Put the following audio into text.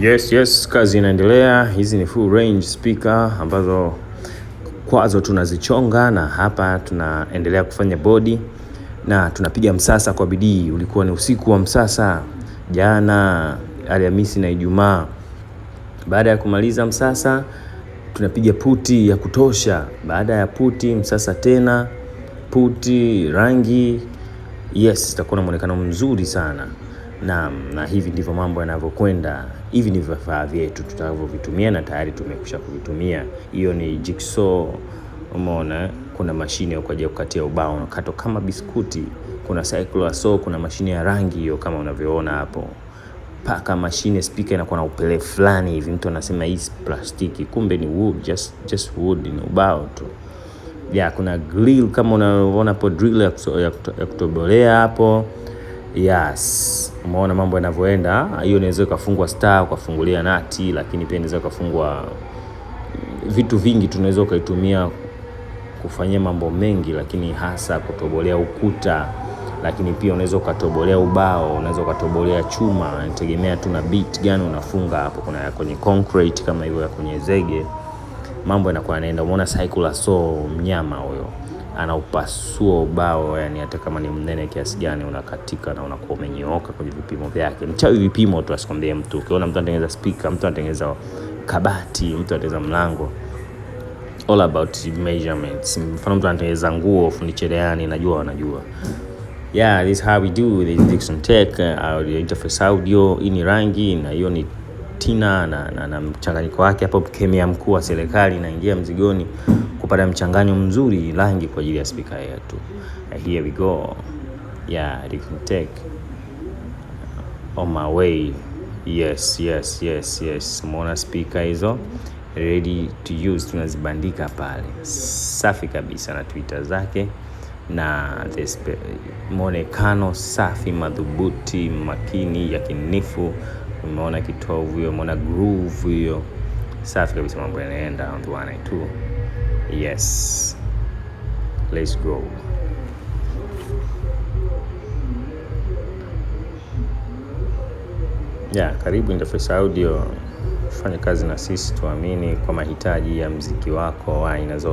Yes, kazi inaendelea. Hizi ni full range speaker ambazo kwazo tunazichonga, na hapa tunaendelea kufanya body na tunapiga msasa kwa bidii. Ulikuwa ni usiku wa msasa jana, Alhamisi na Ijumaa. Baada ya kumaliza msasa tunapiga puti ya kutosha. Baada ya puti msasa tena, puti, rangi. Yes, itakuwa na muonekano mzuri sana. Na hivi ndivyo mambo yanavyokwenda. Hivi ni vifaa vyetu tutakavyovitumia na tayari tumekwisha kuvitumia. Hiyo ni jigsaw, umeona. Kuna mashine kwa ajili ya kukatia ubao na kato kama biskuti. Kuna circular saw, kuna mashine ya rangi hiyo kama unavyoona hapo. Paka mashine speaker inakuwa na upele fulani hivi, mtu anasema hii plastiki, kumbe ni wood, just wood, ni ubao tu. Kuna grill kama unaona hapo, drill ya kutobolea hapo. Yes, umeona mambo yanavyoenda. Hiyo inaweza kufungwa star, kufungulia nati, lakini pia inaweza kufungwa vitu vingi. Tunaweza kuitumia kufanyia mambo mengi, lakini hasa kutobolea ukuta, lakini pia unaweza kutobolea ubao, unaweza kutobolea chuma, inategemea tu na bit gani unafunga hapo. Kuna ya kwenye concrete kama hivyo, ya kwenye zege, mambo yanakuwa yanaenda. Umeona circular saw, mnyama huyo anaupasua ubao, yani hata kama ni mnene kiasi gani unakatika na unakuwa umenyooka kwenye vipimo vyake. Mchawi vipimo tu, asikwambie mtu. Ukiona mtu anatengeneza speaker, mtu anatengeneza kabati, mtu anatengeneza mlango, all about measurements. Mfano mtu anatengeneza nguo, fundi cherehani, najua wanajua. This is how we do. This is Dickson Tech, audio interface audio. Hii ni rangi na hiyo ni tina na mchanganyiko wake hapo. Kemia mkuu wa serikali inaingia mzigoni kupata mchanganyo mzuri rangi kwa ajili ya speaker yetu. Here we go. Dickson Tech on my way. Yes. Umeona speaker hizo ready to use, tunazibandika pale. Safi kabisa na Twitter zake na muonekano safi, madhubuti, makini, yakinifu. Umeona kitovu hiyo, umeona groove hiyo. Safi kabisa, mambo yanaenda on 1 and 2. Yes. Let's go. Karibu Interface Audio. Fanya kazi na sisi, tuamini kwa mahitaji ya muziki wako wa aina zote.